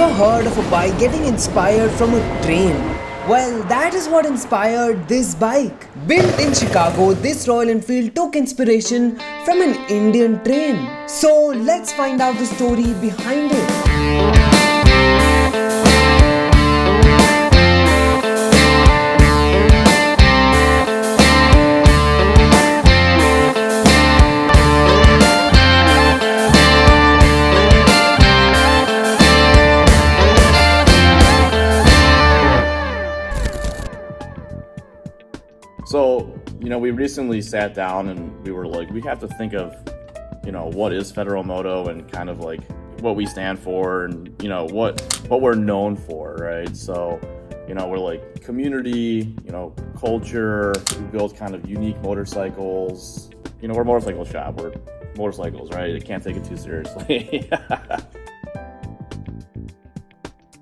ever heard of a bike getting inspired from a train? Well, that is what inspired this bike. Built in Chicago, this Royal Enfield took inspiration from an Indian train. So let's find out the story behind it. So, we recently sat down and we were like, we have to think of, what is Federal Moto and kind of like what we stand for and, what we're known for, right? So, we're like community, culture, we build kind of unique motorcycles. We're a motorcycle shop, we're motorcycles, right? You can't take it too seriously.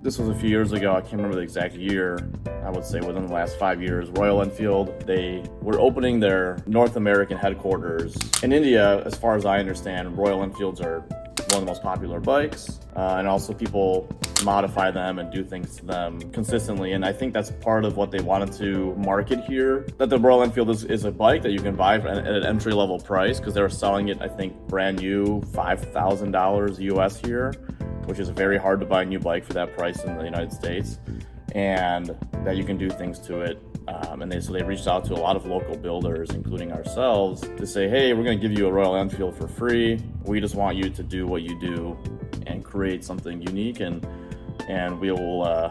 This was a few years ago, I can't remember the exact year, I would say within the last 5 years. Royal Enfield, they were opening their North American headquarters. In India, as far as I understand, Royal Enfields are one of the most popular bikes, and also people modify them and do things to them consistently, and I think that's part of what they wanted to market here, that the Royal Enfield is a bike that you can buy at an entry-level price, because they were selling it, I think, brand new, $5,000 US here, which is very hard to buy a new bike for that price in the United States, and that you can do things to it. So they reached out to a lot of local builders, including ourselves, to say, hey, we're going to give you a Royal Enfield for free. We just want you to do what you do and create something unique, and we'll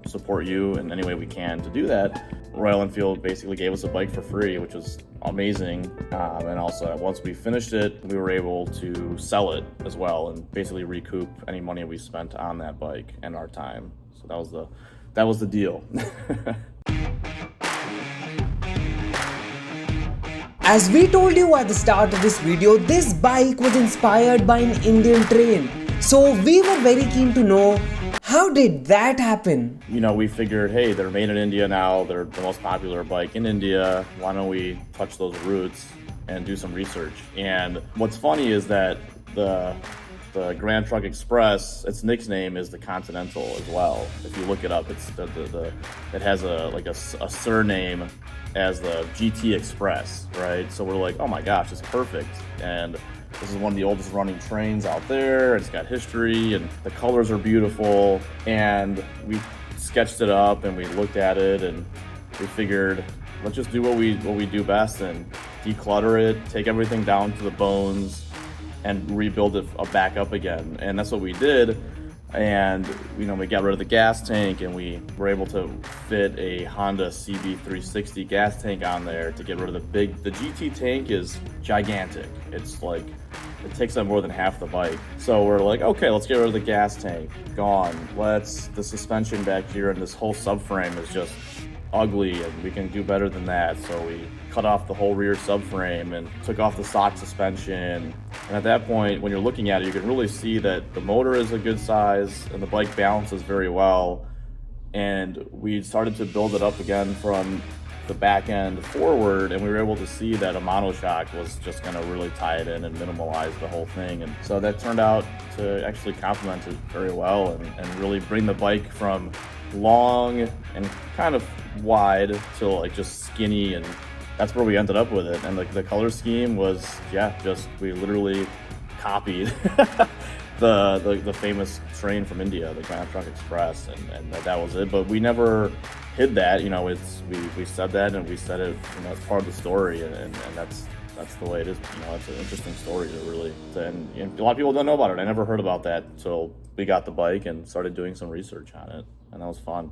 support you in any way we can to do that. Royal Enfield basically gave us a bike for free, which was amazing. And also, once we finished it, we were able to sell it as well and basically recoup any money we spent on that bike and our time. So that was the deal. As we told you at the start of this video, this bike was inspired by an Indian train. So we were very keen to know, how did that happen? We figured, hey, they're made in India now, they're the most popular bike in India, why don't we touch those roots and do some research? And what's funny is that the Grand Trunk Express, its nickname is the Continental as well. If you look it up, it's it has a surname as the GT Express, right? So we're like, oh my gosh, it's perfect. And this is one of the oldest running trains out there. It's got history and the colors are beautiful. And we sketched it up and we looked at it and we figured, let's just do what we do best and declutter it, take everything down to the bones and rebuild it back up again. And that's what we did. And we got rid of the gas tank and we were able to fit a Honda CB360 gas tank on there to get rid of the GT tank is gigantic. It's like, it takes up more than half the bike. So we're like, okay, let's get rid of the gas tank. Gone. The suspension back here and this whole subframe is just ugly and we can do better than that. So we cut off the whole rear subframe and took off the stock suspension. And at that point, when you're looking at it, you can really see that the motor is a good size and the bike balances very well. And we started to build it up again from the back end forward, and we were able to see that a monoshock was just going to really tie it in and minimalize the whole thing. And so that turned out to actually complement it very well and really bring the bike from long and kind of wide to like just skinny, and that's where we ended up with it. And the color scheme was, we literally copied the famous train from India, the Grand Trunk Express, and that was it. But we never hid that, we said that, and we said it, it's part of the story, and that's the way it is. It's an interesting story and a lot of people don't know about it. I never heard about that until we got the bike and started doing some research on it, and that was fun.